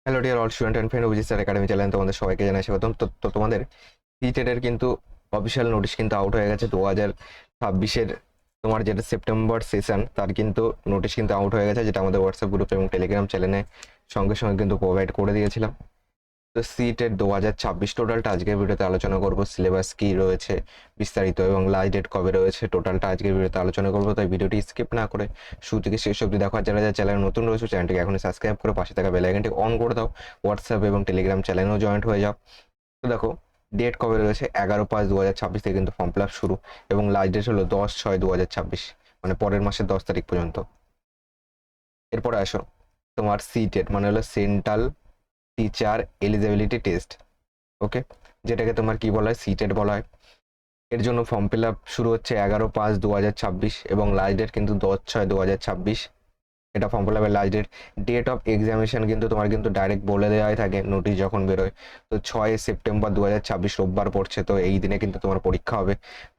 Hello dear all student and friend Abhijit sir academy channel তোমাদের সবাইকে জানাই স্বাগতম। তো তোমাদের সিটেটের কিন্তু অফিসিয়াল নোটিশ কিন্তু আউট হয়ে গেছে 2026-এর তোমার যেটা সেপ্টেম্বর সেশন তার কিন্তু নোটিশ কিন্তু আউট হয়ে গেছে, যেটা আমাদের হোয়াটসঅ্যাপ গ্রুপ এবং টেলিগ্রাম চ্যানেলে সঙ্গে সঙ্গে কিন্তু প্রোভাইড করে দিয়েছিলাম। তো সিটেট 2026 টোটালটা আজকের ভিডিওতে আলোচনা করবো, সিলেবাস কি রয়েছে বিস্তারিত এবং লাস্ট ডেট কবে রয়েছে টোটালটা আজকের ভিডিওতে আলোচনা করবো। তাই ভিডিওটি স্কিপ না করে শুরু থেকে শেষ অবধি দেখো। আর যারা যারা চ্যানেল নতুন রয়েছে চ্যানেলটিকে এখনই সাবস্ক্রাইব করে পাশে থাকা বেল আইকনটি অন করে দাও। হোয়াটসঅ্যাপ এবং টেলিগ্রাম চ্যানেলেও জয়েন্ট হয়ে যাও। তো দেখো ডেট কবে রয়েছে 11/5/2026 থেকে কিন্তু ফর্ম ফিল আপ শুরু এবং লাস্ট ডেট হলো 10/6/2026, মানে পরের মাসের 10 তারিখ পর্যন্ত। এরপরে আসো তোমার সিটেট মানে হলো সেন্ট্রাল টিচার এলিজিবিলিটি টেস্ট, ওকে, যেটাকে তোমার কি বলা হয় সিটেট বলা হয়। এর জন্য ফর্ম ফিল আপ শুরু হচ্ছে 11/5/2026 এবং লাস্ট ডেট কিন্তু 10/6/2026। এটা ফর্ম ফিল আপের last date. Date of examination কিন্তু তোমার কিন্তু ডাইরেক্ট বলে দেওয়াই থাকে নোটিশ যখন বেরোয়। তো 6 সেপ্টেম্বর 2026 রোববার পড়ছে, তো এই দিনে কিন্তু তোমার পরীক্ষা হবে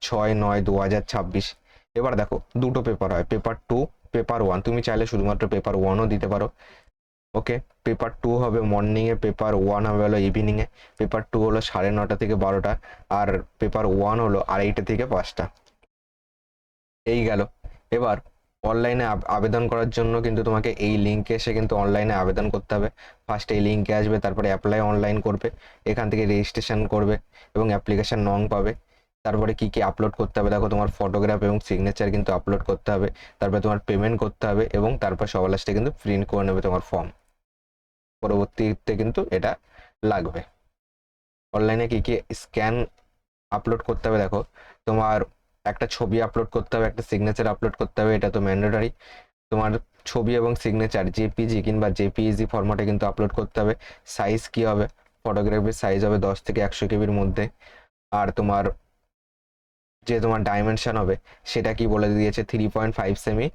6/9/2026। এবার দেখো দুটো পেপার হয়, পেপার 2, পেপার 1। তুমি চাইলে শুধুমাত্র পেপার 1ও দিতে পারো, ওকে। পেপার 2 হবে মর্নিংয়ে, পেপার 1 হবে হলো ইভিনিংয়ে। পেপার 2 হলো 9:30 থেকে 12টা, আর পেপার 1 হলো 2:30 থেকে 5টা। এই গেল। এবার অনলাইনে আবেদন করার জন্য কিন্তু তোমাকে এই লিঙ্কে এসে কিন্তু অনলাইনে আবেদন করতে হবে। ফার্স্টে এই লিঙ্কে আসবে, তারপরে অ্যাপ্লাই অনলাইন করবে, এখান থেকে রেজিস্ট্রেশন করবে এবং অ্যাপ্লিকেশন নং পাবে। তারপরে কি কি আপলোড করতে হবে দেখো, তোমার ফটোগ্রাফ এবং সিগনেচার কিন্তু আপলোড করতে হবে, তারপরে তোমার পেমেন্ট করতে হবে এবং তারপর সবার লাস্টে কিন্তু প্রিন্ট করে নেবে তোমার ফর্ম। পরবর্তীতে কিন্তু এটা লাগবে। অনলাইনে কি কি স্ক্যান আপলোড করতে হবে দেখো, তোমার একটা ছবি আপলোড করতে হবে, একটা সিগনেচার আপলোড করতে হবে, এটা তো ম্যান্ডেটরি। তোমার ছবি এবং সিগনেচার জেপিজি কিংবা জেপিইজি ফরম্যাটে কিন্তু আপলোড করতে হবে। সাইজ কি হবে, ফটোগ্রাফির সাইজ হবে 10 থেকে 100 কেবির মধ্যে। আর তোমার যে তোমার ডাইমেনশন হবে সেটা কি বলে দিয়েছে, 3.5 সেমি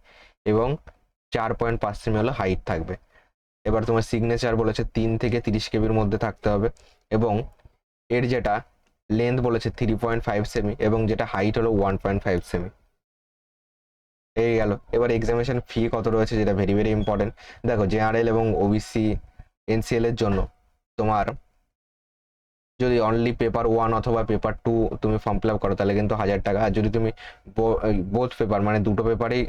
এবং 4.5 সেমি হলো হাইট থাকবে। এবার তোমার সিগনেচার বলেছে 3 থেকে 30 কেবির মধ্যে থাকতে হবে এবং এর যেটা লেন্থ বলেছে 3.5 সেমি এবং যেটা হাইট হলো 1.5 সেমি। এই গেল। এবার এক্সামিনেশন ফি কত রয়েছে, যেটা ভেরি ভেরি ইম্পর্টেন্ট। দেখো জেনারেল এবং ওবিসি এনসিএল এর জন্য তোমার যদি অনলি পেপার 1 অথবা পেপার 2 তুমি ফর্ম ফিল আপ করো তাহলে কিন্তু 1000 টাকা। আর যদি তুমি বোথ পেপার মানে দুটো পেপারেই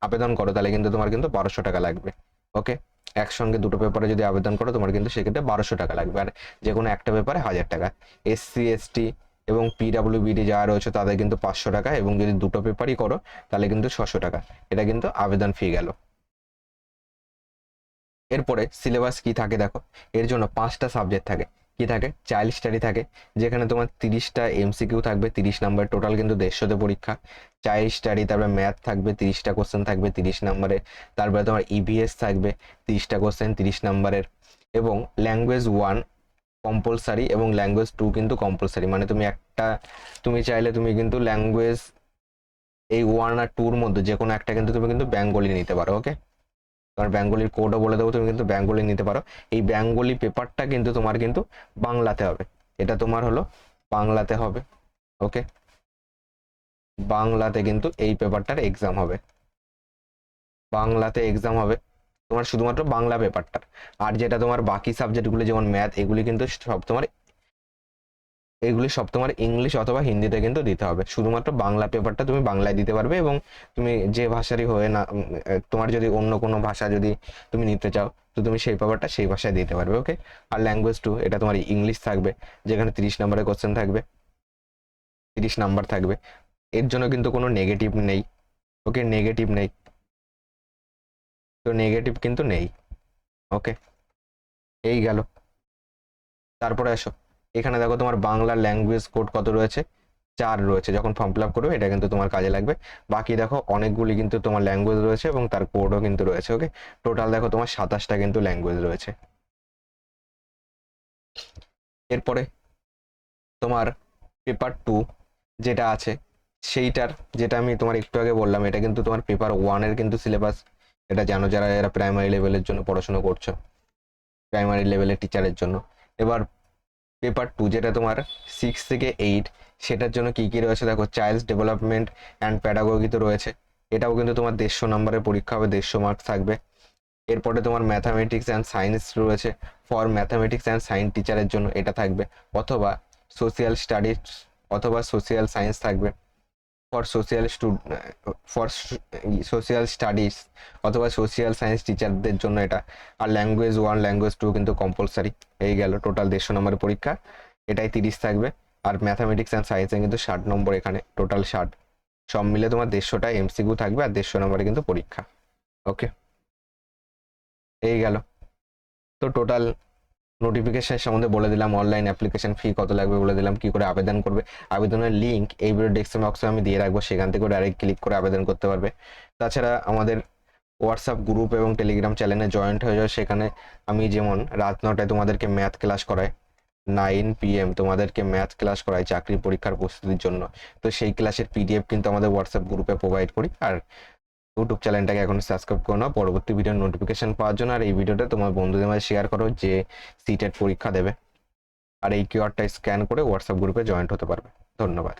আবেদন করো তাহলে কিন্তু তোমার কিন্তু 1200 টাকা লাগবে, ওকে। একসঙ্গে দুটো পেপারে যদি আবেদন করো তোমার কিন্তু সেক্ষেত্রে 1200 টাকা লাগবে, আর যে কোনো একটা পেপারে 1000 টাকা। এসসি এসটি এবং পিডাব্লিউবিডি যারা রয়েছে তাদের কিন্তু 500 টাকা এবং যদি দুটো পেপারই করো তাহলে কিন্তু 600 টাকা। এটা কিন্তু আবেদন ফি গেল। এরপরে সিলেবাস কি থাকে দেখো, এর জন্য 5টা সাবজেক্ট থাকে। কি থাকে, চাইল্ড স্টাডি থাকে, যেখানে তোমার 30টা এমসিকিউ থাকবে, 30 নাম্বার টোটাল কিন্তু 150তে পরীক্ষা। চাইল্ড স্টাডি, তারপরে ম্যাথ থাকবে 30টা কোশ্চেন থাকবে 30 নাম্বারের, তারপরে তোমার ইভিএস থাকবে 30টা কোশ্চেন 30 নাম্বারের, এবং ল্যাঙ্গুয়েজ 1 কম্পালসারি এবং ল্যাঙ্গুয়েজ 2 কিন্তু কম্পালসারি। মানে তুমি চাইলে তুমি কিন্তু ল্যাঙ্গুয়েজ এই 1 আর 2-র মধ্যে যে কোনো একটা কিন্তু তুমি কিন্তু বেঙ্গলি নিতে পারো, ওকে। তোমার বেঙ্গলির কোডও বলে দেবো, তুমি কিন্তু বেঙ্গলি নিতে পারো। এই বেঙ্গলি পেপারটা কিন্তু তোমার কিন্তু বাংলাতে হবে, এটা তোমার হলো বাংলাতে হবে, ওকে। বাংলাতে কিন্তু এই পেপারটার এক্সাম হবে, বাংলাতে এক্সাম হবে তোমার শুধুমাত্র বাংলা পেপারটার। আর যেটা তোমার বাকি সাবজেক্টগুলো যেমন ম্যাথ এগুলি সব তোমার ইংলিশ অথবা হিন্দিতে কিন্তু দিতে হবে। শুধুমাত্র বাংলা পেপারটা তুমি বাংলায় দিতে পারবে এবং তুমি যে ভাষারই হয়ে না তোমার যদি অন্য কোনো ভাষা যদি তুমি নিতে চাও তো তুমি সেই পেপারটা সেই ভাষায় দিতে পারবে, ওকে। আর ল্যাঙ্গুয়েজ 2 এটা তোমার ইংলিশ থাকবে, যেখানে 30 নম্বরের কোশ্চেন থাকবে, 30 নাম্বার থাকবে। এর জন্য কিন্তু কোনো নেগেটিভ নেই, ওকে, নেগেটিভ নেই, তো নেগেটিভ কিন্তু নেই, ওকে। এই গেল। তারপরে আসো এখানে দেখো তোমার বাংলা ল্যাঙ্গুয়েজ কোড কত রয়েছে, 4 রয়েছে। যখন ফর্ম ফিল আপ করবে এটা কিন্তু তোমার কাজে লাগবে। বাকি দেখো অনেকগুলি কিন্তু তোমার ল্যাঙ্গুয়েজ রয়েছে এবং তার কোডও কিন্তু রয়েছে, ওকে। টোটাল দেখো তোমার 27টা কিন্তু ল্যাঙ্গুয়েজ রয়েছে। এরপরে তোমার পেপার 2 যেটা আছে সেইটার, যেটা আমি তোমার একটু আগে বললাম, এটা কিন্তু তোমার পেপার 1-এর কিন্তু সিলেবাস। এটা জানো যারা এরা প্রাইমারি লেভেলের জন্য পড়াশোনা করছো, প্রাইমারি লেভেলের টিচারের জন্য। এবার পেপার 2 যেটা তোমার 6 থেকে 8, সেটার জন্য কি কি রয়েছে দেখো, চাইল্ড ডেভেলপমেন্ট অ্যান্ড প্যাডাগোগি তো রয়েছে। এটাও কিন্তু তোমার 150 নম্বরের পরীক্ষা হবে, 150 মার্কস থাকবে। এরপরে তোমার ম্যাথামেটিক্স অ্যান্ড সায়েন্স রয়েছে, ফর ম্যাথামেটিক্স অ্যান্ড সায়েন্স টিচারের জন্য এটা থাকবে, অথবা সোশিয়াল স্টাডিজ অথবা সোশিয়াল সায়েন্স থাকবে ফর ফর সোশিয়াল স্টাডিজ অথবা সোশিয়াল সায়েন্স টিচারদের জন্য এটা। আর ল্যাঙ্গুয়েজ 1 ল্যাঙ্গুয়েজ 2 কিন্তু কম্পালসারি। এই গেল টোটাল 150 নম্বরের পরীক্ষা, এটাই 30 থাকবে। আর ম্যাথামেটিক্স অ্যান্ড সায়েন্সে কিন্তু 60 নম্বর, এখানে টোটাল 60, সব মিলে তোমার 150টা এমসিকিউ থাকবে আর 150 নম্বরে কিন্তু পরীক্ষা। ওকে, এই গেল। তো টোটাল নোটিফিকেশন সম্বন্ধে বলে দিলাম, অনলাইন অ্যাপ্লিকেশন ফি কত লাগবে বলে দিলাম, কি করে আবেদন করবে। আবেদনের লিঙ্ক এই ভিডিও ডেসক্রিপশন বক্সে আমি দিয়ে রাখবো, সেখান থেকে ডাইরেক্ট ক্লিক করে আবেদন করতে পারবে। তাছাড়া আমাদের হোয়াটসঅ্যাপ গ্রুপ এবং টেলিগ্রাম চ্যানেলে জয়েন্ট হয়ে যাও, সেখানে আমি যেমন রাত 9টায় তোমাদেরকে ম্যাথ ক্লাস করাই, 9 PM তোমাদেরকে ম্যাথ ক্লাস করাই চাকরি পরীক্ষার প্রস্তুতির জন্য। তো সেই ক্লাসের PDF কিন্তু আমাদের হোয়াটসঅ্যাপ গ্রুপে প্রোভাইড করি। আর ইউটিউব চ্যানেলটাকে এখন সাবস্ক্রাইব করো না পরবর্তী ভিডিওর নোটিফিকেশন পাওয়ার জন্য। আর এই ভিডিওটা তোমার বন্ধুদের মাঝে শেয়ার করো যে সিটেট পরীক্ষা দেবে, আর এই কিউআরটা স্ক্যান করে হোয়াটসঅ্যাপ গ্রুপে জয়েন্ট হতে পারবে। ধন্যবাদ।